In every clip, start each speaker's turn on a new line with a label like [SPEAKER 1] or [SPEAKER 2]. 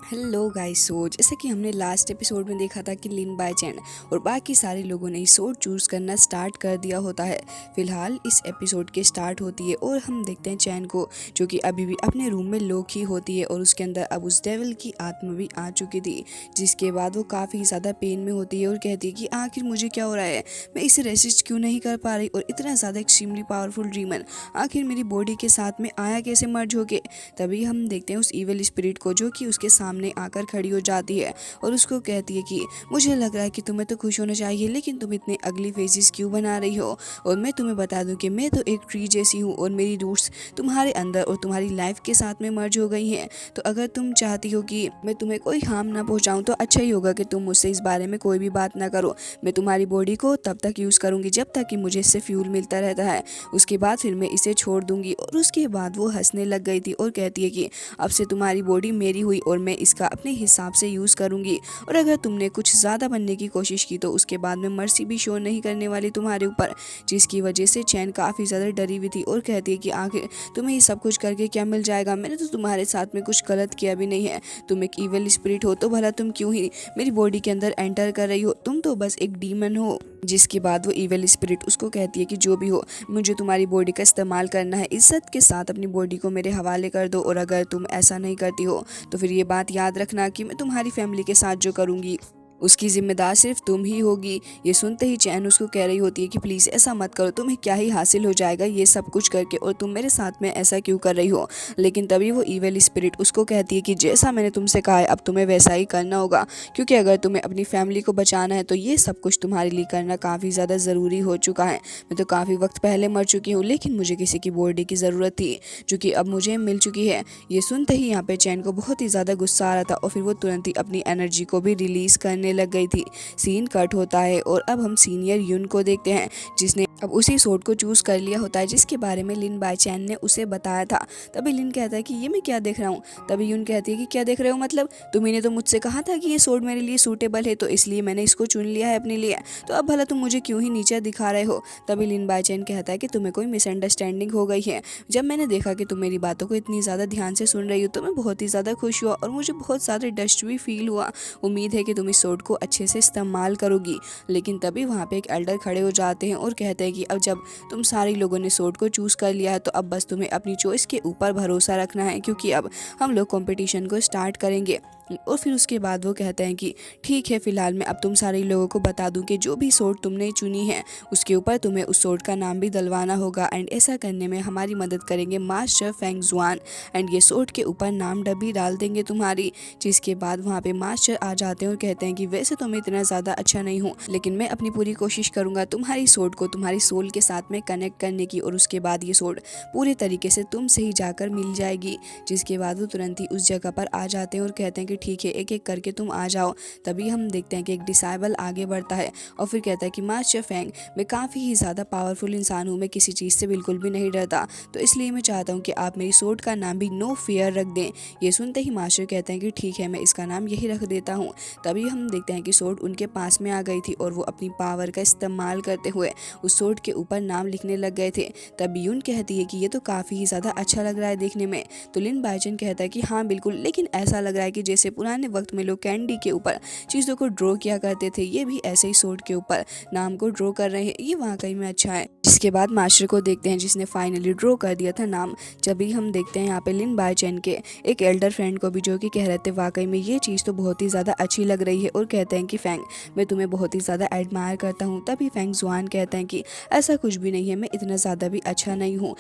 [SPEAKER 1] Hello guys. जैसे कि हमने लास्ट एपिसोड में देखा था कि लिन बाय चैन और बाकी सारे लोगों ने सोड चूज़ करना स्टार्ट कर दिया होता है। फिलहाल इस एपिसोड के स्टार्ट होती है और हम देखते हैं चैन को, जो कि अभी भी अपने रूम में लॉक ही होती है और उसके अंदर अब उस डेविल की आत्मा भी आ चुकी थी। जिसके बाद वो काफ़ी ज़्यादा पेन में होती है और कहती है कि आखिर मुझे क्या हो रहा है, मैं इसे रेसिस्ट क्यों नहीं कर पा रही, और इतना ज़्यादा एक्सट्रीमली पावरफुल ड्रीमन आखिर मेरी बॉडी के साथ में आया कैसे मर्ज होके। तभी हम देखते हैं उस इविल स्पिरिट को, जो कि उसके सामने आकर खड़ी हो जाती है और उसको कहती है कि मुझे लग रहा है कि तुम्हें तो खुश होना चाहिए, लेकिन तुम इतने अगली फेसेस क्यों बना रही हो। और मैं तुम्हें बता दूं कि मैं तो एक ट्री जैसी हूँ और मेरी रूट्स तुम्हारे अंदर और तुम्हारी लाइफ के साथ में मर्ज हो गई हैं। तो अगर तुम चाहती हो कि मैं तुम्हें कोई हार्म ना पहुंचाऊं तो अच्छा ही होगा कि तुम मुझसे इस बारे में कोई भी बात ना करो। मैं तुम्हारी बॉडी को तब तक यूज़ करूंगी जब तक कि मुझे इससे फ्यूल मिलता रहता है, उसके बाद फिर मैं इसे छोड़ दूंगी। और उसके बाद वो हंसने लग गई थी और कहती है कि अब से तुम्हारी बॉडी मेरी हुई और मैं इसका अपने हिसाब से यूज़ करूंगी, और अगर तुमने कुछ ज़्यादा बनने की कोशिश की तो उसके बाद में मर्सी भी शो नहीं करने वाली तुम्हारे ऊपर। जिसकी वजह से चैन काफ़ी ज़्यादा डरी हुई थी और कहती है कि आखिर तुम्हें ये सब कुछ करके क्या मिल जाएगा, मैंने तो तुम्हारे साथ में कुछ गलत किया भी नहीं है। तुम एक इविल स्पिरिट हो तो भला तुम क्यों ही मेरी बॉडी के अंदर एंटर कर रही हो, तुम तो बस एक डीमन हो। जिसके बाद वो इविल स्पिरिट उसको कहती है कि जो भी हो, मुझे तुम्हारी बॉडी का इस्तेमाल करना है, इज्जत के साथ अपनी बॉडी को मेरे हवाले कर दो, और अगर तुम ऐसा नहीं करती हो तो फिर ये बात याद रखना कि मैं तुम्हारी फैमिली के साथ जो करूँगी उसकी जिम्मेदार सिर्फ तुम ही होगी। ये सुनते ही चैन उसको कह रही होती है कि प्लीज़ ऐसा मत करो, तुम्हें क्या ही हासिल हो जाएगा ये सब कुछ करके, और तुम मेरे साथ में ऐसा क्यों कर रही हो। लेकिन तभी वो इविल स्पिरिट उसको कहती है कि जैसा मैंने तुमसे कहा है अब तुम्हें वैसा ही करना होगा, क्योंकि अगर तुम्हें अपनी फैमिली को बचाना है तो ये सब कुछ तुम्हारे लिए करना काफ़ी ज़्यादा ज़रूरी हो चुका है। मैं तो काफ़ी वक्त पहले मर चुकी हूँ, लेकिन मुझे किसी की बॉडी की ज़रूरत थी जो कि अब मुझे मिल चुकी है। ये सुनते ही यहाँ पे चैन को बहुत ही ज़्यादा गुस्सा आ रहा था और फिर वो तुरंत ही अपनी एनर्जी को भी रिलीज़ करने लग गई थी। सीन कट होता है और अब हम सीनियर यून को देखते हैं, जिसने अब उसी सोट को चूज कर लिया होता है जिसके बारे में लिन बाय चैन ने उसे बताया था। तभी लिन कहता है कि ये मैं क्या देख रहा हूँ। तभी यून कहती है कि क्या देख रहे हो, मतलब तुम्ही ने तो मुझसे कहा था कि ये सोट मेरे लिए सूटेबल है, तो इसलिए मैंने इसको चुन लिया है अपने लिए, तो अब भला तुम मुझे क्यों ही नीचे दिखा रहे हो। तभी लिन बाय चैन कहता है कि तुम्हें कोई मिसअंडरस्टैंडिंग हो गई है। जब मैंने देखा कि तुम मेरी बातों को इतनी ज़्यादा ध्यान से सुन रही हो तो मैं बहुत ही ज़्यादा खुश हुआ और मुझे बहुत ज़्यादा डस्ट भी फील हुआ। उम्मीद है कि तुम इस सोट को अच्छे से इस्तेमाल करोगी। लेकिन तभी वहाँ पे एक एल्डर खड़े हो जाते हैं और कहते हैं कि अब जब तुम सारे लोगों ने सोट को चूज़ कर लिया है तो अब बस तुम्हें अपनी चॉइस के ऊपर भरोसा रखना है, क्योंकि अब हम लोग कंपटीशन को स्टार्ट करेंगे। और फिर उसके बाद वो कहते हैं कि ठीक है, फिलहाल मैं अब तुम सारे लोगों को बता दूं कि जो भी सोट तुमने चुनी है उसके ऊपर तुम्हें उस सोट का नाम भी डलवाना होगा, एंड ऐसा करने में हमारी मदद करेंगे मास्टर फेंग जुआन, एंड ये सोट के ऊपर नाम भी डाल देंगे तुम्हारी। जिसके बाद वहाँ पे मास्टर आ जाते हैं और कहते हैं कि वैसे तो मैं इतना ज़्यादा अच्छा नहीं हूँ, लेकिन मैं अपनी पूरी कोशिश करूँगा तुम्हारी सोट को तुम्हारी सोल के साथ में कनेक्ट करने की, और उसके बाद ये सोट पूरे तरीके से तुमसे ही जाकर मिल जाएगी। जिसके बाद वो तुरंत ही उस जगह पर आ जाते हैं और कहते हैं कि ठीक है, एक एक करके तुम आ जाओ। तभी हम देखते हैं कि एक डिसाइबल आगे बढ़ता है और फिर कहता है कि मास्टर फेंग, मैं काफ़ी ही ज़्यादा पावरफुल इंसान हूँ, मैं किसी चीज़ से बिल्कुल भी नहीं डरता, तो इसलिए मैं चाहता हूँ कि आप मेरी सोट का नाम भी नो फियर रख दें। ये सुनते ही मास्टर कहते हैं कि ठीक है, मैं इसका नाम यही रख देता हूँ। तभी हम देखते हैं कि सोट उनके पास में आ गई थी और वो अपनी पावर का इस्तेमाल करते हुए उस सोट के ऊपर नाम लिखने लग गए थे। तब यून कहती है कि ये तो काफ़ी ही ज़्यादा अच्छा लग रहा है देखने में। तो लिन बायचन कहता है कि हाँ बिल्कुल, लेकिन ऐसा लग रहा है कि जैसे पुराने वक्त में लोग कैंडी के ऊपर चीज़ों को ड्रॉ किया करते थे, ये भी ऐसे ही सोट के ऊपर नाम को ड्रॉ कर रहे हैं, ये वाकई में अच्छा है। जिसके बाद मास्टर को देखते हैं जिसने फाइनली ड्रॉ कर दिया था नाम। जब भी हम देखते हैं यहाँ पे लिन बायचन के एक एल्डर फ्रेंड को भी, जो कि कह रहे थे वाकई में ये चीज़ तो बहुत ही ज़्यादा अच्छी लग रही है, और कहते हैं कि फेंग, मैं तुम्हें बहुत ही ज़्यादा एडमायर करता हूँ। तभी फेंग जुआन कहते हैं कि ऐसा कुछ भी नहीं है, मैं इतना ज़्यादा भी अच्छा नहीं हूँ,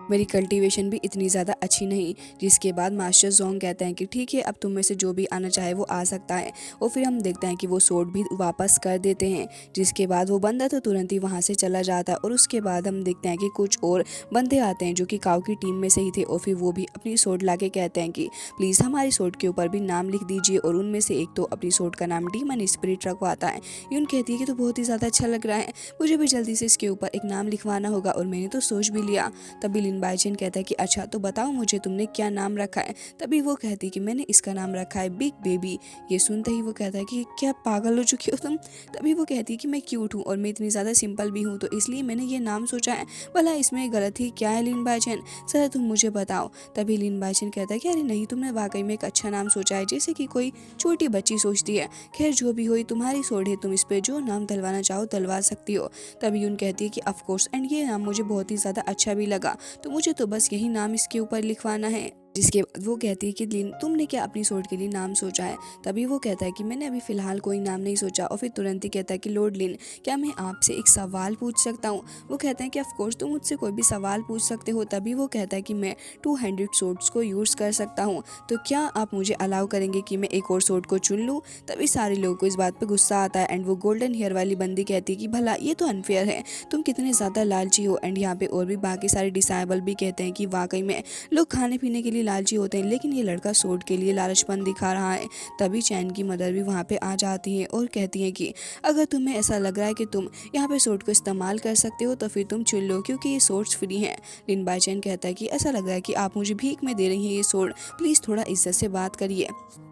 [SPEAKER 1] मेरी कल्टीवेशन भी इतनी ज़्यादा अच्छी नहीं। जिसके बाद मास्टर जोंग कहते हैं कि ठीक है, अब तुम में से जो भी आना चाहे वो आ सकता है। और फिर हम देखते हैं कि वो सोट भी वापस कर देते हैं। जिसके बाद वो बंदा तो तुरंत ही वहाँ से चला जाता है, और उसके बाद हम देखते हैं कि कुछ और बंदे आते हैं जो कि काव की टीम में से ही थे, और फिर वो भी अपनी सोट ला के कहते हैं कि प्लीज़ हमारी सोट के ऊपर भी नाम लिख दीजिए, और उनमें से एक तो अपनी सोट का नाम डीमन स्पिरिट रखवाता है। यून कहती है कि तो बहुत ही ज़्यादा अच्छा लग रहा है, मुझे भी जल्दी से इसके ऊपर एक नाम लिखवाना होगा, और मैंने तो सोच भी लिया। तभी लिन बाइचेन कहता है कि अच्छा तो बताओ मुझे तुमने क्या नाम रखा है। तभी वो कहती है कि मैंने इसका नाम रखा है बिग बेबी। ये सुनते ही वो कहता है कि क्या पागल हो चुकी हो तुम। तभी वो कहती है कि मैं क्यूट हूँ और मैं इतनी ज़्यादा सिंपल भी हूँ, तो इसलिए मैंने ये नाम सोचा है। भला इसमें गलती क्या है लिन बाइचेन, सर तुम मुझे बताओ। तभी लिन बाइचेन कहता है कि अरे नहीं, तुमने वाकई में एक अच्छा नाम सोचा है, जैसे कि कोई छोटी बच्ची सोचती है। खैर जो भी हो, ये तुम्हारी सोच है, तुम इस पे जो नाम डलवाना चाहो डलवा सकती हो। तभी यून कहती है कि ऑफ कोर्स, एंड ये नाम मुझे बहुत ही ज़्यादा अच्छा भी लगा, तो मुझे तो बस यही नाम इसके ऊपर लिखवाना है। जिसके बाद वो कहती है कि लिन तुमने क्या अपनी सोच के लिए नाम सोचा है। तभी वो कहता है कि मैंने अभी फ़िलहाल कोई नाम नहीं सोचा, और फिर तुरंत ही कहता है कि लॉर्ड लिन, क्या मैं आपसे एक सवाल पूछ सकता हूँ। वो कहते हैं कि ऑफ कोर्स तुम मुझसे कोई भी सवाल पूछ सकते हो। तभी वो कहता है कि मैं 200 सोर्ड्स को यूज़ कर सकता हूँ, तो क्या आप मुझे अलाउ करेंगे कि मैं एक और सोर्ड को चुन लूँ। तभी सारे लोगों को इस बात पर गुस्सा आता है, एंड वो गोल्डन हेयर वाली बंदी कहती है कि भला ये तो अनफेयर है, तुम कितने ज़्यादा लालची हो। एंड यहाँ पे और भी बाकी सारे डिसाइबल भी कहते हैं कि वाकई में लोग खाने पीने के लिए लालची होते हैं, लेकिन ये लड़का सोड के लिए लालचपन दिखा रहा है। तभी चैन की मदर भी वहाँ पे आ जाती है और कहती है कि अगर तुम्हें ऐसा लग रहा है कि तुम यहाँ पे सोड को इस्तेमाल कर सकते हो, तो फिर तुम चुन लो, क्योंकि ये सोड्स फ्री हैं। लिन बाइचेन कहता है कि ऐसा लग रहा है कि आप मुझे भीख में दे रही हैं ये सोड, प्लीज़ थोड़ा इज्जत से बात करिए।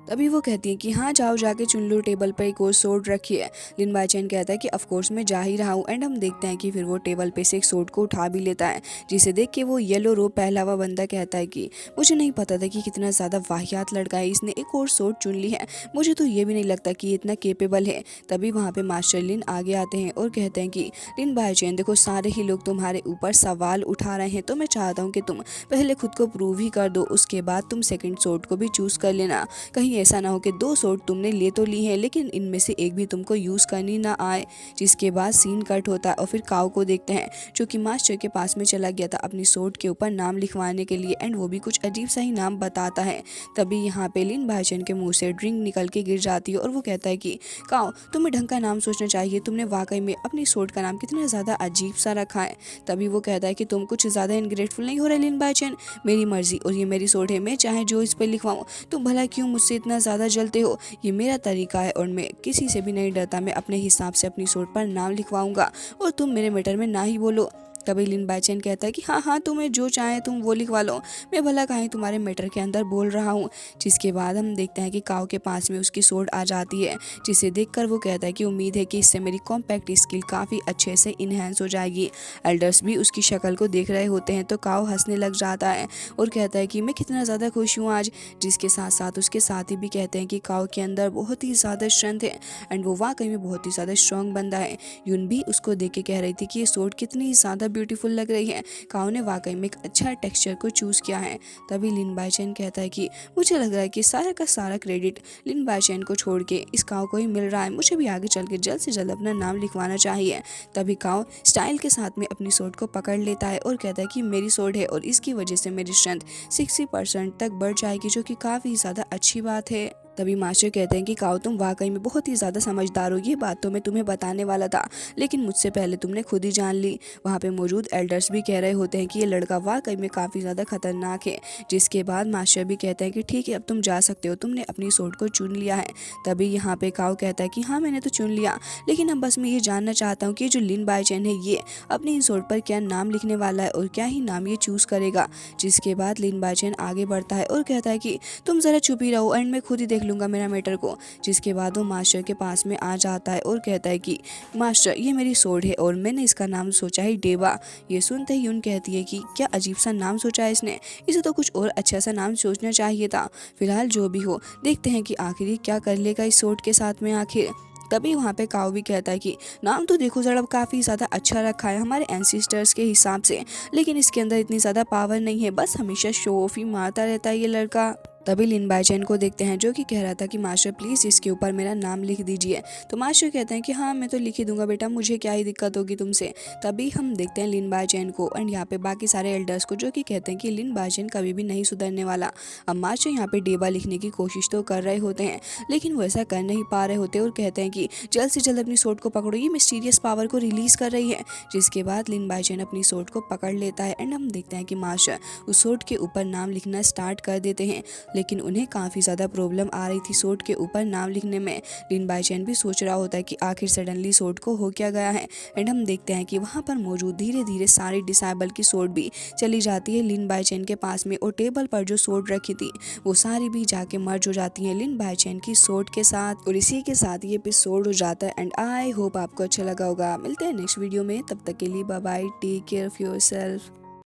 [SPEAKER 1] तभी वो कहती है कि हाँ जाओ, जाके चुन लो, टेबल पर एक और सोड रखी है। लिन बाइचेन कहता है कि ऑफ कोर्स मैं जा ही रहा हूँ। एंड हम देखते हैं कि फिर वो टेबल पे से एक सोड को उठा भी लेता है, जिसे देख के वो येलो रोब पहला हुआ बंदा कहता है कि मुझे नहीं पता था कि कितना ज़्यादा वाहियात लड़का है, इसने एक और सोड चुन ली है, मुझे तो ये भी नहीं लगता कि ये इतना केपेबल है। तभी वहाँ पे मास्टर लिन आगे आते हैं और कहते हैं कि लिन बाइचेन देखो, सारे ही लोग तुम्हारे ऊपर सवाल उठा रहे हैं, तो मैं चाहता हूँ कि तुम पहले खुद को प्रूव ही कर दो, उसके बाद तुम सेकेंड सोड को भी चूज़ कर लेना। कहीं ऐसा ना हो कि 2 सोड तुमने ले तो ली है, लेकिन इनमें से एक भी तुमको यूज़ करनी ना आए। जिसके बाद सीन कट होता है और फिर काऊ को देखते हैं, जो कि मास्टर के पास में चला गया था अपनी सोड के ऊपर नाम लिखवाने के लिए, एंड वो भी कुछ अजीब सा ही नाम बताता है। तभी यहाँ पे लिन बाइचेन के मुंह से ड्रिंक निकल के गिर जाती है और वो कहता है कि काऊ तुम्हें ढंग का नाम सोचना चाहिए, तुमने वाकई में अपनी सोड का नाम कितना ज़्यादा अजीब सा रखा है। तभी वो कहता है कि तुम कुछ ज़्यादा इनग्रेटफुल नहीं हो रहे लिन बाइचेन, मेरी मर्जी और ये मेरी सोड है, मैं चाहे जो इस पर लिखवाऊँ, तुम भला क्यों मुझसे इतना ज़्यादा जलते हो। ये मेरा तरीका है और मैं किसी से भी नहीं डरता, मैं अपने हिसाब से अपनी सोड पर नाम लिखवाऊंगा और तुम मेरे मैटर में ना ही बोलो। तभी लिन बाइचेन कहता है कि हाँ हाँ, तुम्हें जो चाहे तुम वो लिखवा लो, मैं भला कहीं तुम्हारे मैटर के अंदर बोल रहा हूँ। जिसके बाद हम देखते हैं कि काऊ के पास में उसकी सोड आ जाती है, जिसे देखकर वो कहता है कि उम्मीद है कि इससे मेरी कॉम्पैक्ट स्किल काफ़ी अच्छे से इन्हेंस हो जाएगी। एल्डर्स भी उसकी शक्ल को देख रहे होते हैं, तो काऊ हंसने लग जाता है और कहता है कि मैं कितना ज़्यादा खुश हूँ आज। जिसके साथ साथ उसके साथी भी कहते हैं कि काऊ के अंदर बहुत ही ज़्यादा स्ट्रेंथ है, एंड वो वाकई में बहुत ही ज़्यादा स्ट्रॉन्ग बंदा है। यून भी उसको देख के कह रही थी कि ये सोड कितनी ज़्यादा ब्यूटीफुल लग रही है, काऊ ने वाकई में एक अच्छा टेक्सचर को चूज़ किया है। तभी लिन बाइचेन कहता है कि मुझे लग रहा है कि सारा का सारा क्रेडिट लिन बाइचेन को छोड़ के इस काऊ को ही मिल रहा है, मुझे भी आगे चल के जल्द से जल्द अपना नाम लिखवाना चाहिए। तभी काऊ स्टाइल के साथ में अपनी सोड को पकड़ लेता है और कहता है कि मेरी सोड है और इसकी वजह से मेरी स्ट्रेंथ 60% तक बढ़ जाएगी, जो कि काफ़ी ज़्यादा अच्छी बात है। तभी मास्टर कहते हैं कि काऊ तुम वाकई में बहुत ही ज़्यादा समझदार हो, ये बात तो मैं तुम्हें बताने वाला था, लेकिन मुझसे पहले तुमने खुद ही जान ली। वहाँ पे मौजूद एल्डर्स भी कह रहे होते हैं कि ये लड़का वाकई में काफ़ी ज़्यादा खतरनाक है। जिसके बाद मास्टर भी कहते हैं कि ठीक है, अब तुम जा सकते हो, तुमने अपनी सोड को चुन लिया है। तभी यहाँ पे काऊ कहता है कि हाँ मैंने तो चुन लिया, लेकिन अब बस मैं ये जानना चाहता हूँ कि जो लिन बाइचेन है ये अपनी इन सोड पर क्या नाम लिखने वाला है और क्या ही नाम ये चूज़ करेगा। जिसके बाद लिन बाइचेन आगे बढ़ता है और कहता है कि तुम ज़रा चुप ही रहो एंड मैं खुद ही देख लूँगा मेरा मैटर को। जिसके बाद वो मास्टर के पास में आ जाता है और कहता है कि मास्टर ये मेरी सोड है और मैंने इसका नाम सोचा है डेवा। ये सुनते ही यून कहती है कि क्या अजीब सा नाम सोचा है इसने, इसे तो कुछ और अच्छा सा नाम सोचना चाहिए था। फिलहाल जो भी हो, देखते हैं कि आखिर ये क्या कर लेगा इस सोड के साथ में आखिर। तभी वहाँ पे काऊ भी कहता है कि नाम तो देखो जरा काफ़ी ज़्यादा अच्छा रखा है हमारे एंसिस्टर्स के हिसाब से, लेकिन इसके अंदर इतनी ज़्यादा पावर नहीं है, बस हमेशा शो ऑफ ही मारता रहता है ये लड़का। तभी लिन बाइचेन को देखते हैं, जो कि कह रहा था कि मास्टर प्लीज़ इसके ऊपर मेरा नाम लिख दीजिए। तो मास्टर कहते हैं कि हाँ मैं तो लिख ही दूंगा बेटा, मुझे क्या ही दिक्कत होगी तुमसे। तभी हम देखते हैं लिन बाइचेन को एंड यहाँ पे बाकी सारे एल्डर्स को, जो कि कहते हैं कि लिन बाइचेन कभी भी नहीं सुधरने वाला। अब मास्टर यहाँ पे डेबा लिखने की कोशिश तो कर रहे होते हैं, लेकिन वो ऐसा कर नहीं पा रहे होते और कहते हैं कि जल्द से जल्द अपनी सोड को पकड़ो, ये मिस्टीरियस पावर को रिलीज़ कर रही है। जिसके बाद लिन बाइचेन अपनी सोड को पकड़ लेता है एंड हम देखते हैं कि मास्टर उस सोड के ऊपर नाम लिखना स्टार्ट कर देते हैं। लेकिन उन्हें काफ़ी ज़्यादा प्रॉब्लम आ रही थी सोड के ऊपर नाम लिखने में। लिन बाइचेन भी सोच रहा होता है कि आखिर सडनली सोड को हो क्या गया है। एंड हम देखते हैं कि वहाँ पर मौजूद धीरे धीरे सारी डिसेबल की सोड भी चली जाती है लिन बाइचेन के पास में, और टेबल पर जो सोड रखी थी वो सारी भी जाके मर्ज हो जाती हैं लिन बाइचेन की सोड के साथ। और इसी के साथ ये एपिसोड हो जाता है। एंड आई होप आपको अच्छा लगा होगा। मिलते हैं नेक्स्ट वीडियो में, तब तक के लिए bye bye, take care of yourself.